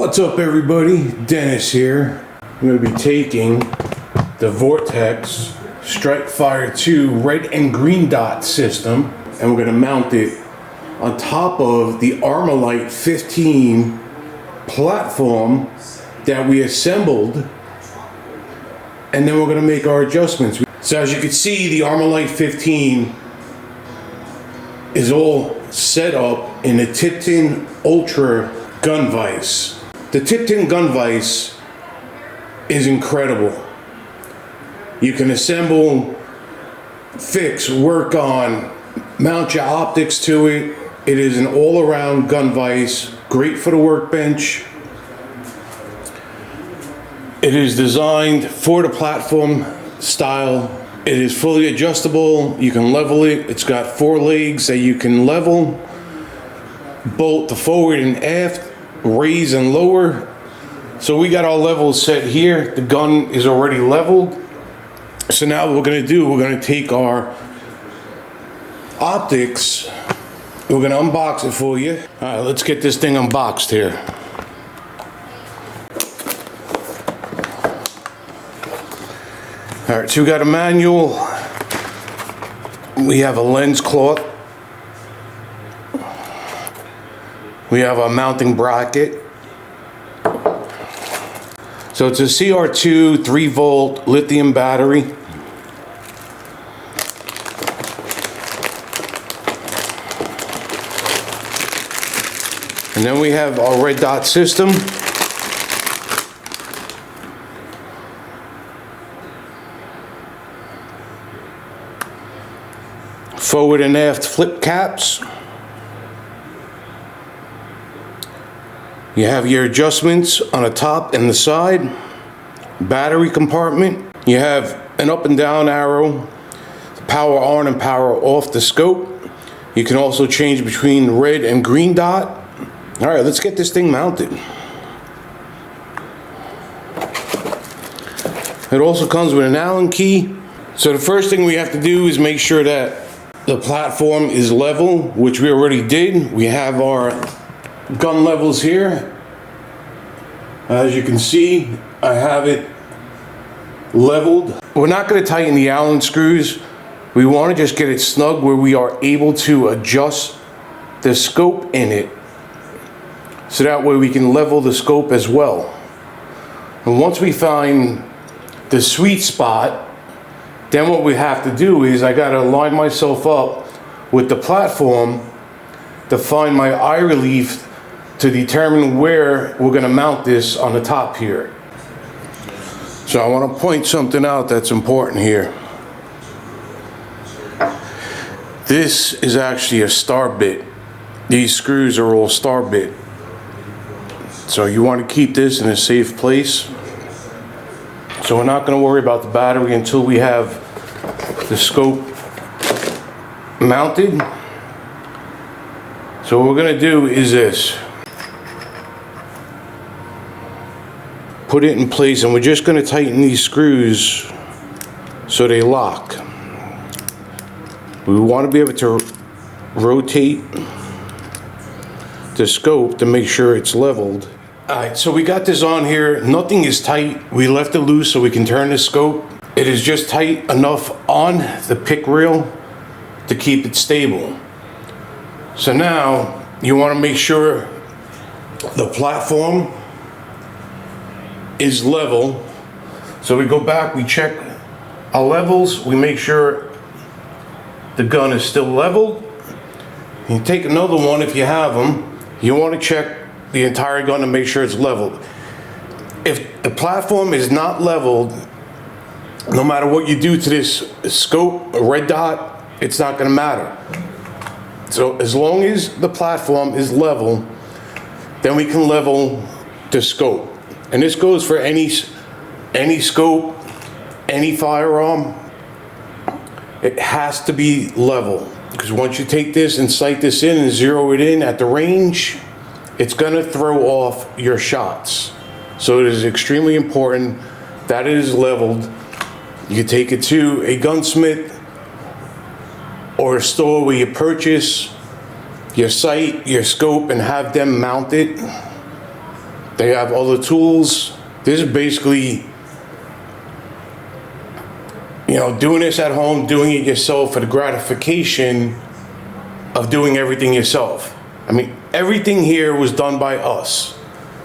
What's up everybody, Dennis here. I'm going to be taking the Vortex Strikefire 2 red and green dot system and we're going to mount it on top of the Armalite 15 platform that we assembled, and then we're going to make our adjustments. So as you can see, the Armalite 15 is all set up in a Tipton Ultra gun vise. The Tipton gun vise is incredible. You can assemble, fix, work on, mount your optics to it. It is an all-around gun vise, great for the workbench. It is designed for the platform style. It is fully adjustable. You can level it. It's got 4 legs that you can level, bolt the forward and aft, raise and lower. So we got our levels set here. The gun is already leveled. So now what we're going to do, we're going to take our optics, we're going to unbox it for you. All right, let's get this thing unboxed here. All right, so we got a manual. We have a lens cloth. We have a mounting bracket. So it's a CR2 3-volt lithium battery. And then we have our red dot system. Forward and aft flip caps. You have your adjustments on the top and the side. Battery compartment. You have an up and down arrow, power on and power off the scope. You can also change between red and green dot. All right, let's get this thing mounted. It also comes with an Allen key. So the first thing we have to do is make sure that the platform is level, which we already did. We have our gun levels here. As you can see, I have it leveled. We're not going to tighten the Allen screws. We want to just get it snug where we are able to adjust the scope in it. So that way we can level the scope as well. And once we find the sweet spot, then what we have to do is I got to line myself up with the platform to find my eye relief to determine where we're going to mount this on the top here. So I want to point something out that's important here. This is actually a star bit. These screws are all star bit. So you want to keep this in a safe place. So we're not going to worry about the battery until we have the scope mounted. So what we're going to do is this. Put it in place, and we're just going to tighten these screws so they lock. We want to be able to rotate the scope to make sure it's leveled. Alright, so we got this on here. Nothing is tight. We left it loose so we can turn the scope. It is just tight enough on the pick rail to keep it stable. So now you want to make sure the platform is level. So we go back, we check our levels, we make sure the gun is still leveled. You take another one if you have them. You want to check the entire gun to make sure it's leveled. If the platform is not leveled, no matter what you do to this scope, a red dot, it's not going to matter. So as long as the platform is level, then we can level the scope. And this goes for any scope, any firearm. It has to be level, because once you take this and sight this in and zero it in at the range, it's going to throw off your shots. So it is extremely important that it is leveled. You can take it to a gunsmith or a store where you purchase your sight, your scope, and have them mount it. They have all the tools. This is basically, you know, doing this at home, doing it yourself for the gratification of doing everything yourself. I mean, everything here was done by us.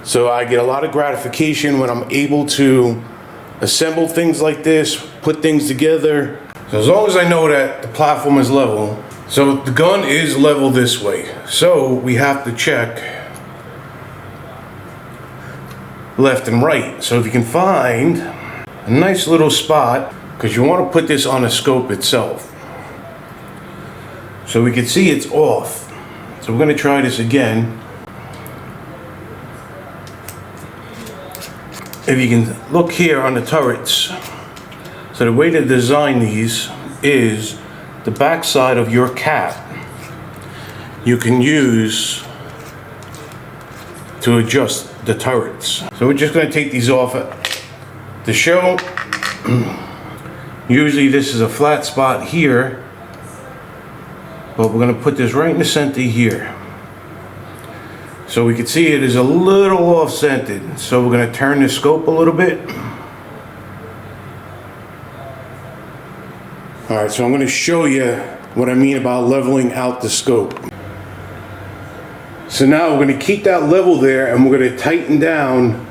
So I get a lot of gratification when I'm able to assemble things like this, put things together. So as long as I know that the platform is level, so the gun is level this way. So we have to check left and right. So if you can find a nice little spot, because you want to put this on the scope itself. So we can see it's off. So we're going to try this again. If you can look here on the turrets. So the way to design these is the back side of your cap you can use to adjust the turrets. So we're just going to take these off to show. Usually this is a flat spot here, but we're going to put this right in the center here. So we can see it is a little off-centered. So we're going to turn the scope a little bit. Alright, so I'm going to show you what I mean about leveling out the scope. So now we're going to keep that level there, and we're going to tighten down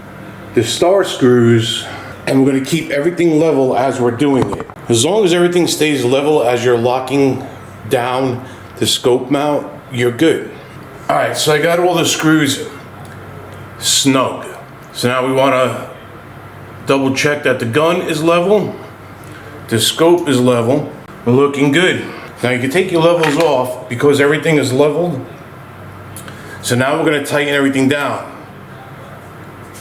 the star screws, and we're going to keep everything level as we're doing it. As long as everything stays level as you're locking down the scope mount, you're good. Alright, so I got all the screws snug. So now we want to double check that the gun is level, the scope is level. We're looking good. Now you can take your levels off because everything is leveled. So now we're going to tighten everything down.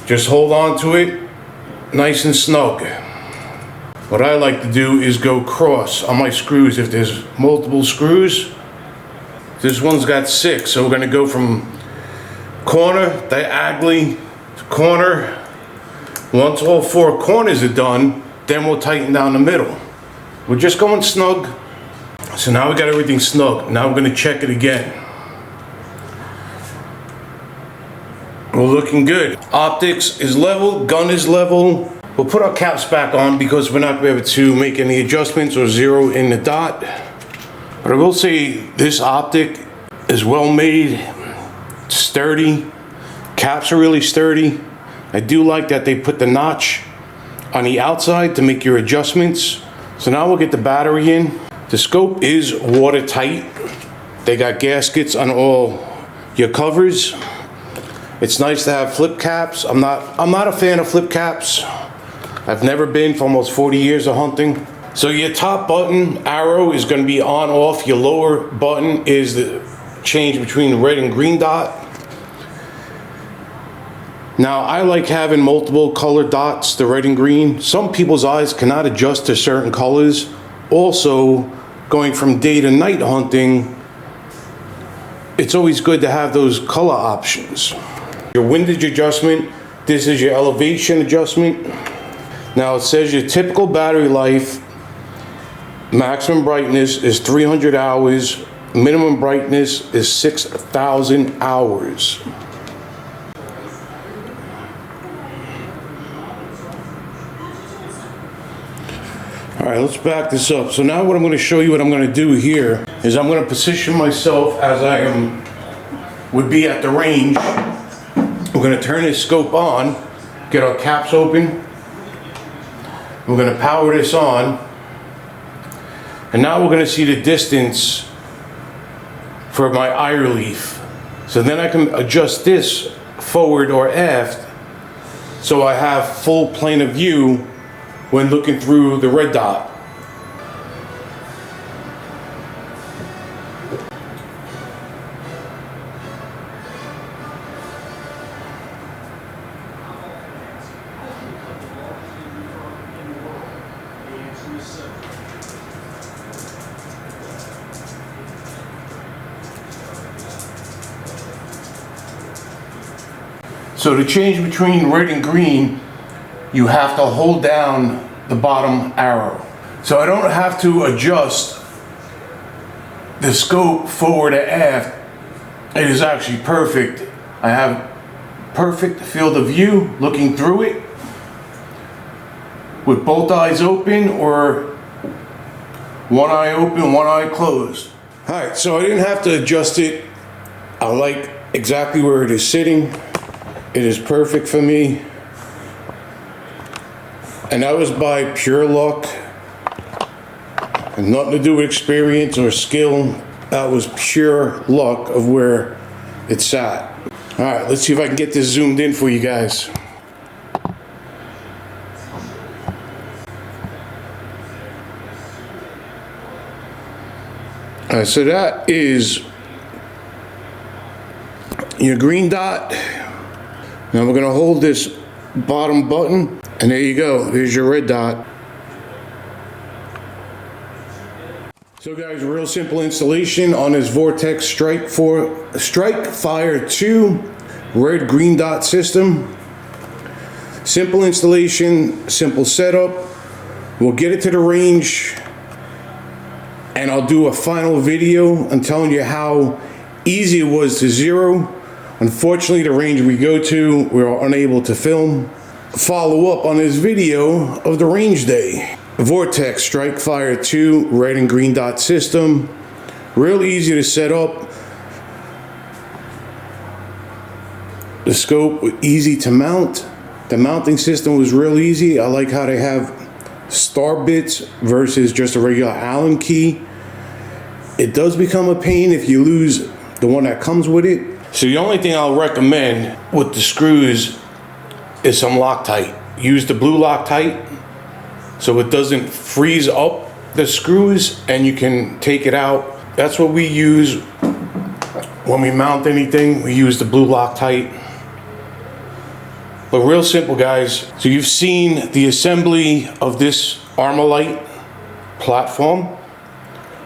Just hold on to it nice and snug. What I like to do is go cross on my screws. If there's multiple screws, this one's got 6, so we're going to go from corner diagonally to corner. Once all 4 corners are done, then we'll tighten down the middle. We're just going snug. So now we got everything snug. Now we're going to check it again. We're looking good. Optics is level, gun is level. We'll put our caps back on because we're not going to be able to make any adjustments or zero in the dot. But I will say this optic is well made, sturdy. Caps are really sturdy. I do like that they put the notch on the outside to make your adjustments. So now we'll get the battery in. The scope is watertight. They got gaskets on all your covers. It's nice to have flip caps. I'm not a fan of flip caps. I've never been for almost 40 years of hunting. So your top button arrow is going to be on off. Your lower button is the change between red and green dot. Now I like having multiple color dots, the red and green. Some people's eyes cannot adjust to certain colors. Also, going from day to night hunting, it's always good to have those color options. Your windage adjustment, this is your elevation adjustment. Now it says your typical battery life, maximum brightness is 300 hours, minimum brightness is 6,000 hours. All right, let's back this up. So now what I'm going to show you, what I'm going to do here is I'm going to position myself as would be at the range. We're going to turn this scope on, get our caps open. We're going to power this on. And now we're going to see the distance for my eye relief. So then I can adjust this forward or aft so I have full plane of view when looking through the red dot. So to change between red and green, you have to hold down the bottom arrow. So I don't have to adjust the scope forward or aft. It is actually perfect. I have perfect field of view looking through it with both eyes open or one eye open, one eye closed. All right, so I didn't have to adjust it. I like exactly where it is sitting. It is perfect for me. And that was by pure luck. And nothing to do with experience or skill. That was pure luck of where it sat. All right, let's see if I can get this zoomed in for you guys. All right, so that is your green dot. Now we're gonna hold this bottom button, and there you go, there's your red dot. So guys, real simple installation on this Vortex Strikefire 2 red green dot system. Simple installation, simple setup. We'll get it to the range and I'll do a final video on telling you how easy it was to zero. Unfortunately, the range we go to, we were unable to film. Follow up on this video of the range day. Vortex Strikefire 2 red and green dot system. Real easy to set up. The scope was easy to mount. The mounting system was real easy. I like how they have star bits versus just a regular Allen key. It does become a pain if you lose the one that comes with it. So the only thing I'll recommend with the screws is some Loctite. Use the blue Loctite so it doesn't freeze up the screws and you can take it out. That's what we use when we mount anything. We use the blue Loctite. But real simple, guys. So you've seen the assembly of this Armalite platform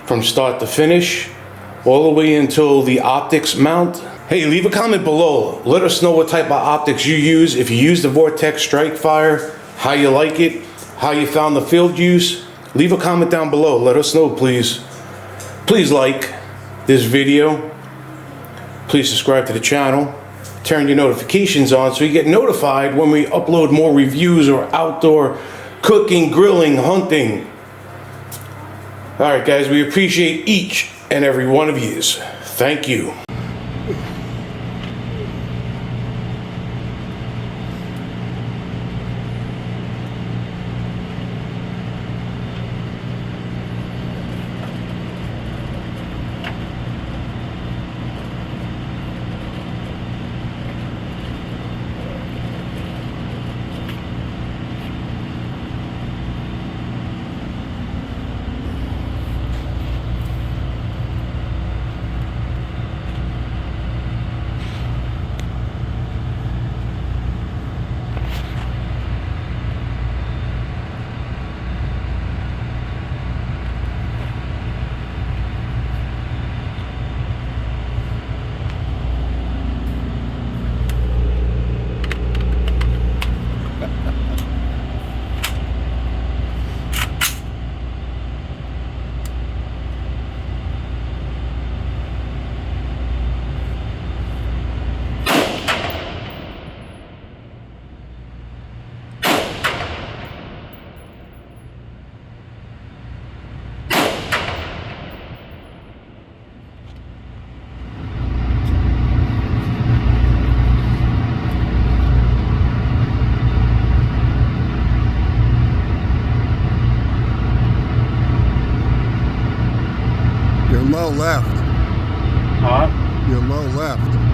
from start to finish, all the way until the optics mount. Hey, leave a comment below. Let us know what type of optics you use. If you use the Vortex Strikefire, how you like it, how you found the field use. Leave a comment down below. Let us know, please. Please like this video. Please subscribe to the channel. Turn your notifications on so you get notified when we upload more reviews or outdoor cooking, grilling, hunting. All right, guys, we appreciate each and every one of yous. Thank you. You're low left. Huh? You're low left.